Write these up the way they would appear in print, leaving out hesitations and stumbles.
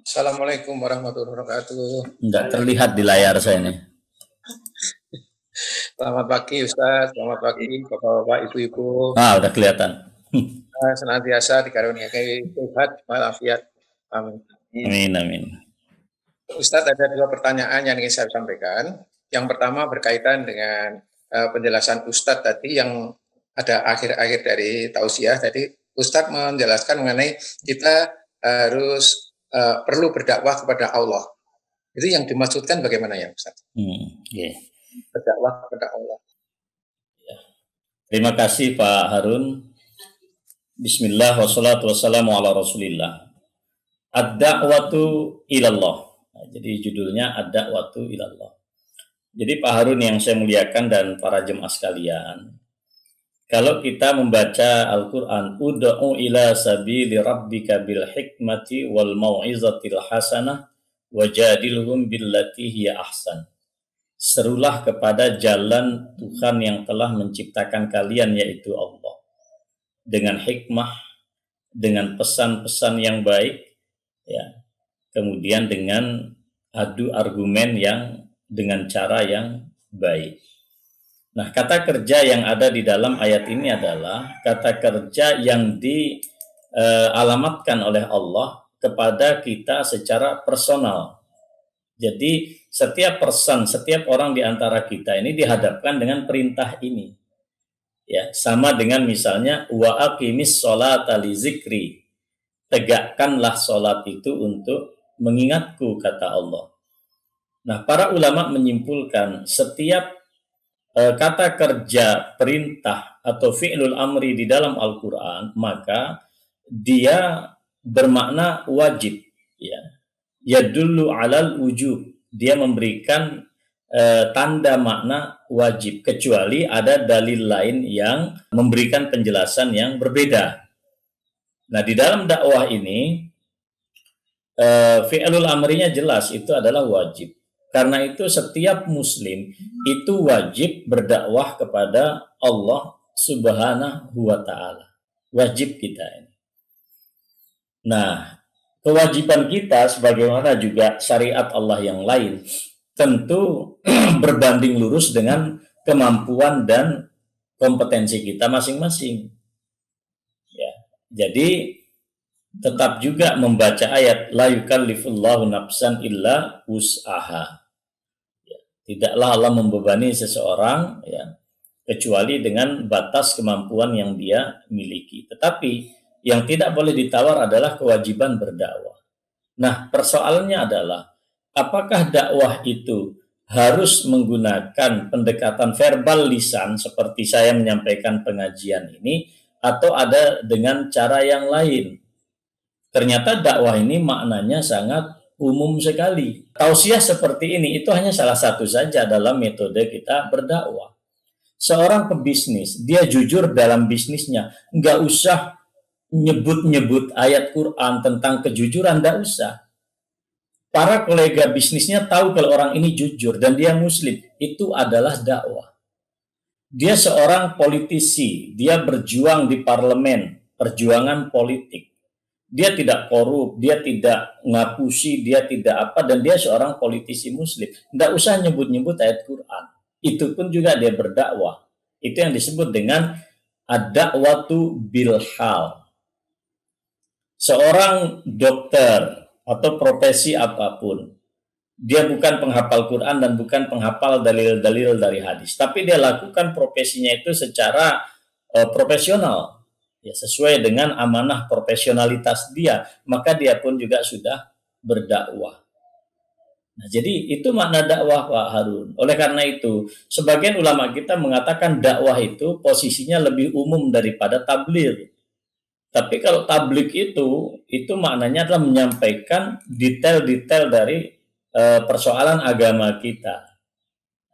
Assalamualaikum warahmatullahi wabarakatuh. Nggak terlihat di layar saya ini. Selamat pagi Ustaz, selamat pagi Bapak-bapak, Ibu-ibu. Udah kelihatan. Senantiasa dikaruniai sehat walafiat. Amin. Amin, amin. Ustaz, ada dua pertanyaan yang ingin saya sampaikan. Yang pertama berkaitan dengan penjelasan Ustaz tadi yang ada akhir-akhir dari tausiah. Tadi Ustaz menjelaskan mengenai kita harus perlu berdakwah kepada Allah. Itu yang dimaksudkan bagaimana ya Ustaz? Yeah. Berdakwah kepada Allah. Terima kasih Pak Harun. Bismillah wassalatu wassalamu ala rasulillah. Ad-da'watu ilallah. Nah, jadi judulnya Ad-da'watu ilallah. Jadi Pak Harun yang saya muliakan dan para jemaah sekalian, kalau kita membaca Al-Quran, ud'u ila sabili rabbika bil hikmati wal mau'izatil hasanah wajadilhum billati hiya ahsan. Serulah kepada jalan Tuhan yang telah menciptakan kalian, yaitu Allah, dengan hikmah, dengan pesan-pesan yang baik, ya, kemudian dengan adu argumen yang dengan cara yang baik. Nah, kata kerja yang ada di dalam ayat ini adalah kata kerja yang dialamatkan oleh Allah kepada kita secara personal. Jadi setiap orang di antara kita ini dihadapkan dengan perintah ini. Ya, sama dengan misalnya wa aqimis sholata li zikri. Tegakkanlah sholat itu untuk mengingatku, kata Allah. Nah, para ulama menyimpulkan setiap kata kerja perintah atau fi'lul amri di dalam Al-Quran, maka dia bermakna wajib, ya. Yadullu alal wujub, dia memberikan tanda makna wajib, kecuali ada dalil lain yang memberikan penjelasan yang berbeda. Nah, di dalam dakwah ini fi'lul amrinya jelas, itu adalah wajib. Karena itu setiap muslim itu wajib berdakwah kepada Allah Subhanahu wa ta'ala. Wajib kita ini. Nah, kewajiban kita sebagaimana juga syariat Allah yang lain tentu berbanding lurus dengan kemampuan dan kompetensi kita masing-masing. Ya, jadi tetap juga membaca ayat la yukallifullahu nafsan illa wus'aha. Ya, tidaklah Allah membebani seseorang, ya, kecuali dengan batas kemampuan yang dia miliki. Tetapi yang tidak boleh ditawar adalah kewajiban berdakwah. Nah, persoalannya adalah apakah dakwah itu harus menggunakan pendekatan verbal lisan seperti saya menyampaikan pengajian ini, atau ada dengan cara yang lain? Ternyata dakwah ini maknanya sangat umum sekali. Tausiah seperti ini itu hanya salah satu saja dalam metode kita berdakwah. Seorang pebisnis, dia jujur dalam bisnisnya, nggak usah nyebut-nyebut ayat Quran tentang kejujuran, nggak usah. Para kolega bisnisnya tahu kalau orang ini jujur dan dia muslim, itu adalah dakwah. Dia seorang politisi, dia berjuang di parlemen, perjuangan politik. Dia tidak korup, dia tidak ngapusi, dia tidak apa, dan dia seorang politisi muslim. Nggak usah nyebut-nyebut ayat Quran. Itu pun juga dia berdakwah. Itu yang disebut dengan ad-da'watu bil hal. Seorang dokter atau profesi apapun, dia bukan penghafal Quran dan bukan penghafal dalil-dalil dari hadis, tapi dia lakukan profesinya itu secara profesional, ya, sesuai dengan amanah profesionalitas dia, maka dia pun juga sudah berdakwah. Nah, jadi itu makna dakwah, Pak Harun. Oleh karena itu, sebagian ulama kita mengatakan dakwah itu posisinya lebih umum daripada tabligh. Tapi kalau tabligh itu maknanya adalah menyampaikan detail-detail dari persoalan agama kita.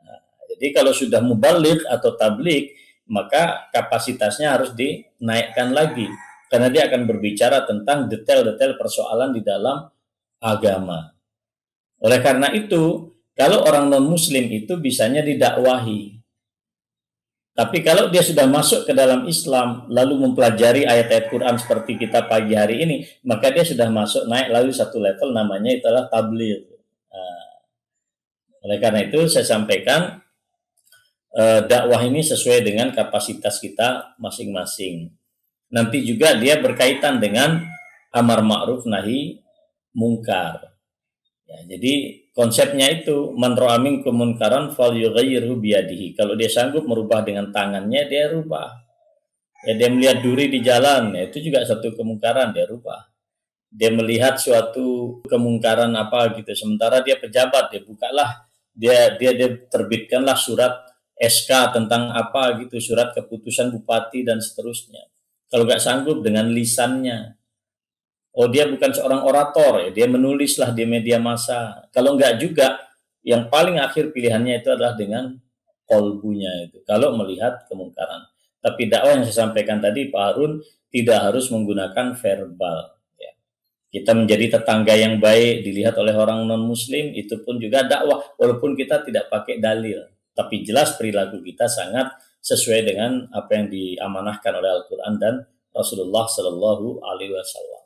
Nah, jadi kalau sudah mubaligh atau tabligh, maka kapasitasnya harus dinaikkan lagi, karena dia akan berbicara tentang detail-detail persoalan di dalam agama. Oleh karena itu, kalau orang non-muslim itu bisanya didakwahi. Tapi kalau dia sudah masuk ke dalam Islam, lalu mempelajari ayat-ayat Quran seperti kita pagi hari ini, maka dia sudah masuk naik lalu satu level, namanya itulah tabligh. Oleh karena itu saya sampaikan dakwah ini sesuai dengan kapasitas kita masing-masing. Nanti juga dia berkaitan dengan amar ma'ruf nahi mungkar. Ya, jadi konsepnya itu man ra'a minkum munkaran falyughayyirhu biyadihi. Kalau dia sanggup merubah dengan tangannya, dia rubah. Ya, dia melihat duri di jalan, ya, itu juga satu kemungkaran, dia rubah. Dia melihat suatu kemungkaran apa gitu, sementara dia pejabat, dia bukalah, dia terbitkanlah surat SK tentang apa gitu, surat keputusan bupati dan seterusnya. Kalau nggak sanggup dengan lisannya, oh dia bukan seorang orator, ya dia menulislah di media massa. Kalau enggak juga, yang paling akhir pilihannya itu adalah dengan kolbunya itu. Kalau melihat kemungkaran. Tapi dakwah yang saya sampaikan tadi, Pak Harun, tidak harus menggunakan verbal. Ya. Kita menjadi tetangga yang baik, dilihat oleh orang non-muslim, itu pun juga dakwah. Walaupun kita tidak pakai dalil. Tapi jelas perilaku kita sangat sesuai dengan apa yang diamanahkan oleh Al-Quran dan Rasulullah Shallallahu Alaihi Wasallam.